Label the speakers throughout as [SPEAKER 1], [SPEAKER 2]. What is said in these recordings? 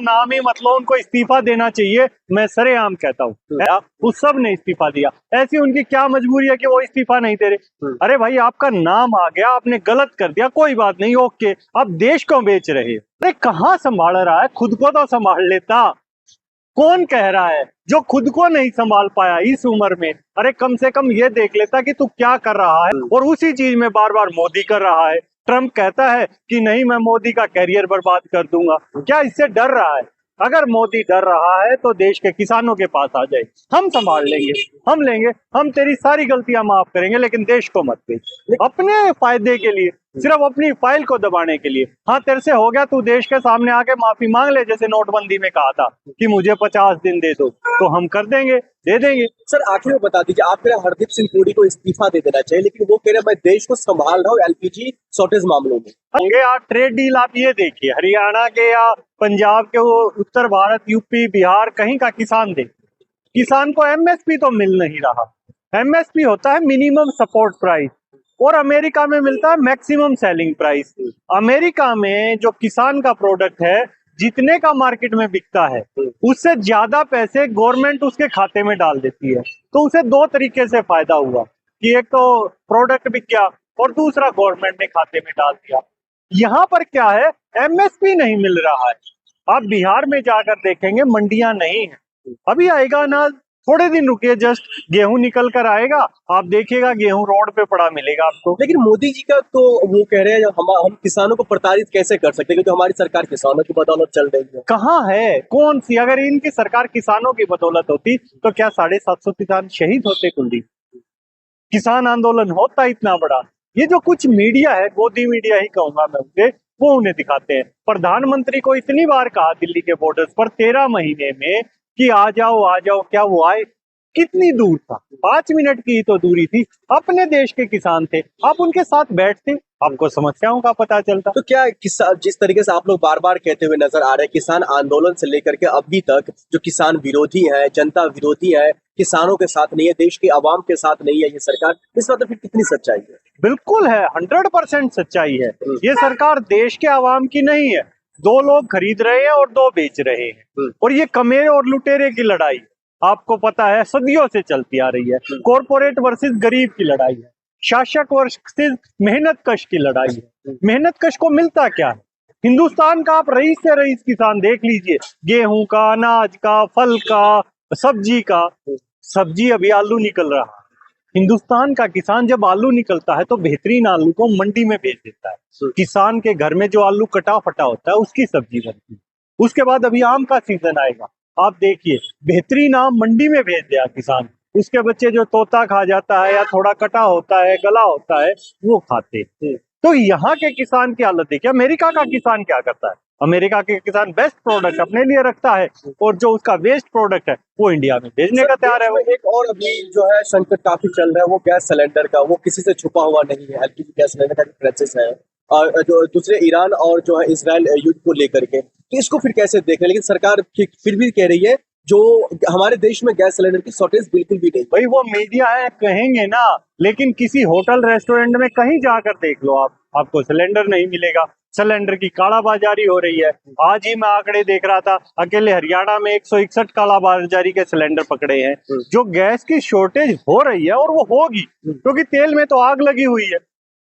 [SPEAKER 1] नाम ही मतलब उनको इस्तीफा देना चाहिए। मैं सरेआम कहता हूँ, उस सब ने इस्तीफा दिया। ऐसी उनकी क्या मजबूरी है कि वो इस्तीफा नहीं दे रहे? अरे भाई, आपका नाम आ गया, आपने गलत कर दिया, कोई बात नहीं, ओके, अब देश को बेच रहे हैं। अरे कहाँ संभाल रहा है? खुद को तो संभाल लेता। कौन कह रहा है जो खुद को नहीं संभाल पाया इस उम्र में? अरे कम से कम ये देख लेता कि तू क्या कर रहा है, और उसी चीज में बार बार मोदी कर रहा है। ट्रम्प कहता है कि नहीं, मैं मोदी का कैरियर बर्बाद कर दूंगा। क्या इससे डर रहा है? अगर मोदी डर रहा है तो देश के किसानों के पास आ जाए, हम संभाल लेंगे, हम लेंगे, हम तेरी सारी गलतियां माफ करेंगे, लेकिन देश को मत बेच। अपने फायदे के लिए, सिर्फ अपनी फाइल को दबाने के लिए। हाँ, तेरे से हो गया, तू देश के सामने आके माफी मांग ले, जैसे नोटबंदी में कहा था कि मुझे 50 दिन दे दो, तो हम कर देंगे, दे देंगे।
[SPEAKER 2] सर आखिर में बता दीजिए, आप कह रहे हैं हरदीप सिंह पुरी को इस्तीफा दे देना चाहिए, लेकिन वो कह रहे हैं मैं देश को संभाल रहा हूँ एलपीजी शॉर्टेज मामलों में।
[SPEAKER 1] होंगे यार ट्रेड डील, आप ये देखिए, हरियाणा के या पंजाब के, वो उत्तर भारत, यूपी, बिहार, कहीं का किसान दे, किसान को एमएसपी तो मिल नहीं रहा। एमएसपी होता है मिनिमम सपोर्ट प्राइस, और अमेरिका में मिलता है मैक्सिमम सेलिंग प्राइस। अमेरिका में जो किसान का प्रोडक्ट है, जितने का मार्केट में बिकता है, उससे ज्यादा पैसे गवर्नमेंट उसके खाते में डाल देती है। तो उसे दो तरीके से फायदा हुआ कि एक तो प्रोडक्ट बिक गया, और दूसरा गवर्नमेंट ने खाते में डाल दिया। यहाँ पर क्या है, एमएसपी नहीं मिल रहा है। आप बिहार में जाकर देखेंगे, मंडियां नहीं है। अभी आएगा अनाज, थोड़े दिन रुकिए, जस्ट गेहूं निकल कर आएगा, आप देखिएगा गेहूं रोड पे पड़ा मिलेगा आपको।
[SPEAKER 2] लेकिन मोदी जी का तो वो कह रहे हैं हम किसानों को प्रताड़ित कैसे कर सकते हैं, क्योंकि हमारी सरकार किसानों की बदौलत चल रही है।
[SPEAKER 1] कहाँ है, कौन सी? अगर इनकी सरकार किसानों की बदौलत होती तो क्या 750 किसान शहीद होते? कुलदीप, किसान आंदोलन होता इतना बड़ा? ये जो कुछ मीडिया है, गोदी मीडिया ही कहूंगा मैं उसे, वो उन्हें दिखाते हैं। प्रधानमंत्री को इतनी बार कहा दिल्ली के बॉर्डर्स पर 13 महीने में कि आ जाओ आ जाओ, क्या वो आए? कितनी दूर था? 5 मिनट की तो दूरी थी। अपने देश के किसान थे, आप उनके साथ बैठते, आपको समस्याओं का पता चलता।
[SPEAKER 2] तो क्या जिस तरीके से आप लोग बार बार कहते हुए नजर आ रहे हैं, किसान आंदोलन से लेकर के अभी तक जो किसान विरोधी है, जनता विरोधी है, किसानों के साथ नहीं है, देश की आवाम के साथ नहीं है ये सरकार, इस बात में फिर कितनी सच्चाई है?
[SPEAKER 1] बिल्कुल है, 100% सच्चाई है। ये सरकार देश के आवाम की नहीं है। दो लोग खरीद रहे हैं और दो बेच रहे हैं, और ये कमेरे और लुटेरे की लड़ाई आपको पता है सदियों से चलती आ रही है। कॉरपोरेट वर्सेस गरीब की लड़ाई है, शासक वर्सेस मेहनत कश की लड़ाई है। मेहनत कश को मिलता क्या है? हिंदुस्तान का आप रईस से रईस किसान देख लीजिए, गेहूं का, अनाज का, फल का, सब्जी का। सब्जी अभी आलू निकल रहा है। हिंदुस्तान का किसान जब आलू निकलता है तो बेहतरीन आलू को मंडी में बेच देता है। किसान के घर में जो आलू कटा फटा होता है उसकी सब्जी बनती है। उसके बाद अभी आम का सीजन आएगा, आप देखिए, बेहतरीन आम मंडी में भेज दिया किसान, उसके बच्चे जो तोता खा जाता है या थोड़ा कटा होता है, गला होता है, वो खाते। तो यहाँ के किसान की हालत देखिए। अमेरिका का किसान क्या करता है? अमेरिका के किसान बेस्ट प्रोडक्ट अपने लिए रखता है, और जो उसका वेस्ट प्रोडक्ट है वो इंडिया में भेजने का तैयार है। वो
[SPEAKER 2] एक और अभी जो है संकट काफी चल रहा है, वो गैस सिलेंडर का, वो किसी से छुपा हुआ नहीं है। एलपीजी गैस सिलेंडर का क्राइसिस है, और जो दूसरे ईरान और जो है इजराइल युद्ध को लेकर के, तो इसको फिर कैसे देख रहे हैं? लेकिन सरकार फिर भी कह रही है जो हमारे देश में गैस सिलेंडर की शॉर्टेज बिल्कुल भी नहीं।
[SPEAKER 1] भाई वो मीडिया है, कहेंगे ना, लेकिन किसी होटल रेस्टोरेंट में कहीं जाकर देख लो आप, आपको सिलेंडर नहीं मिलेगा। सिलेंडर की कालाबाजारी हो रही है। आज ही मैं आंकड़े देख रहा था, अकेले हरियाणा में 161 कालाबाजारी के सिलेंडर पकड़े हैं। जो गैस की शॉर्टेज हो रही है, और वो होगी क्योंकि तेल में तो आग लगी हुई है।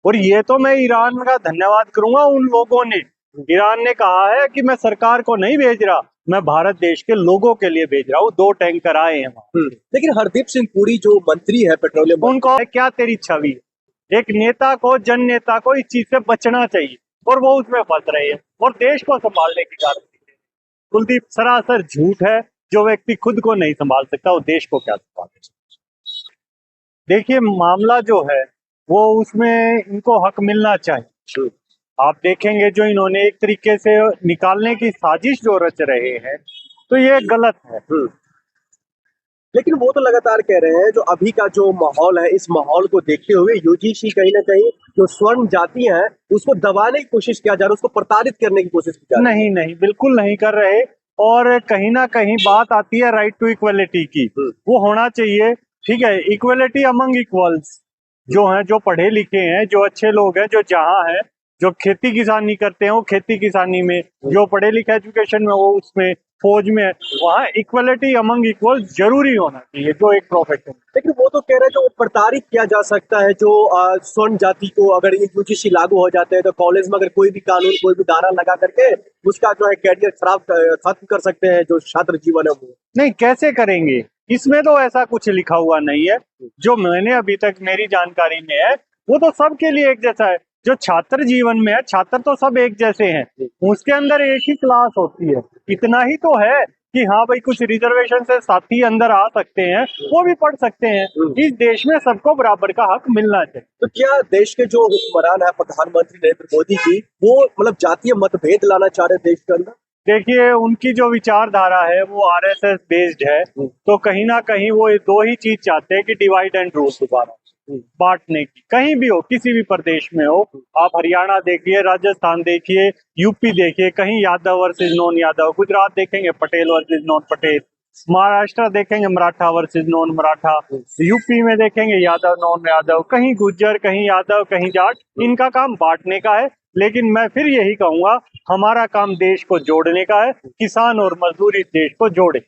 [SPEAKER 1] और ये तो मैं ईरान का धन्यवाद करूंगा, उन लोगों ने, ईरान ने कहा है कि मैं सरकार को नहीं भेज रहा, मैं भारत देश के लोगों के लिए भेज रहा हूँ। 2 टैंकर आए हैं वहां।
[SPEAKER 2] लेकिन हरदीप सिंह पुरी जो मंत्री है पेट्रोलियम,
[SPEAKER 1] उनको क्या तेरी छवि? एक नेता को, जन नेता को इस चीज से बचना चाहिए, और वो उसमें फंस रहे हैं, और देश को संभालने की गारंटी। कुलदीप, सरासर झूठ है। जो व्यक्ति खुद को नहीं संभाल सकता वो देश को क्या संभाल सकता? देखिए, मामला जो है वो, उसमें इनको हक मिलना चाहिए। आप देखेंगे जो इन्होंने एक तरीके से निकालने की साजिश जो रच रहे हैं, तो ये गलत है।
[SPEAKER 2] लेकिन वो तो लगातार कह रहे हैं जो अभी का जो माहौल है, इस माहौल को देखते हुए यूजीसी कहीं ना कहीं जो स्वर्ण जाति है उसको दबाने की कोशिश किया जा रहा है, उसको प्रताड़ित करने की कोशिश की जा रही है।
[SPEAKER 1] नहीं नहीं, बिल्कुल नहीं कर रहे। और कहीं ना कहीं बात आती है राइट टू इक्वलिटी की, वो होना चाहिए। ठीक है, इक्वलिटी अमंग इक्वल्स, जो हैं, जो पढ़े लिखे हैं, जो अच्छे लोग हैं, जो जहाँ हैं, जो खेती किसानी करते हैं वो खेती किसानी में, जो पढ़े लिखे एजुकेशन में वो उसमें, फौज में, वहाँ इक्वलिटी अमंग इक्वल जरूरी होना चाहिए जो एक प्रोफेशन।
[SPEAKER 2] लेकिन वो तो कह रहे हैं जो प्रताड़ित किया जा सकता है, जो स्वर्ण जाति को अगर ये यूजीसी लागू हो जाते हैं तो कॉलेज में अगर कोई भी कानून कोई भी धारा लगा करके उसका जो है कैरियर खराब खत्म कर सकते हैं, जो छात्र जीवन है वो।
[SPEAKER 1] नहीं, कैसे करेंगे? इसमें तो ऐसा कुछ लिखा हुआ नहीं है। जो मैंने अभी तक मेरी जानकारी में है वो तो सबके लिए एक जैसा है। जो छात्र जीवन में है, छात्र तो सब एक जैसे हैं, उसके अंदर एक ही क्लास होती है। इतना ही तो है कि हाँ भाई कुछ रिजर्वेशन से साथी अंदर आ सकते हैं, वो भी पढ़ सकते हैं। इस देश में सबको बराबर का हक मिलना चाहिए।
[SPEAKER 2] तो क्या देश के जो हुक्मरान है प्रधानमंत्री नरेंद्र मोदी जी, वो मतलब जातीय मतभेद लाना चाह रहे हैं देश के अंदर?
[SPEAKER 1] देखिए, उनकी जो विचारधारा है वो आरएसएस बेस्ड है, तो कहीं ना कहीं वो दो ही चीज चाहते हैं कि डिवाइड एंड रूल दोबारा बांटने की। कहीं भी हो, किसी भी प्रदेश में हो, आप हरियाणा देखिए, राजस्थान देखिए, यूपी देखिए, कहीं यादव वर्सेस नॉन यादव, गुजरात देखेंगे पटेल वर्सेस नॉन पटेल, महाराष्ट्र देखेंगे Maratha versus non Maratha, UP में देखेंगे यादव नॉन यादव, कहीं गुज्जर, कहीं यादव, कहीं जाट। इनका काम बांटने का है। लेकिन मैं फिर यही कहूंगा, हमारा काम देश को जोड़ने का है। किसान और मजदूर इस देश को जोड़े।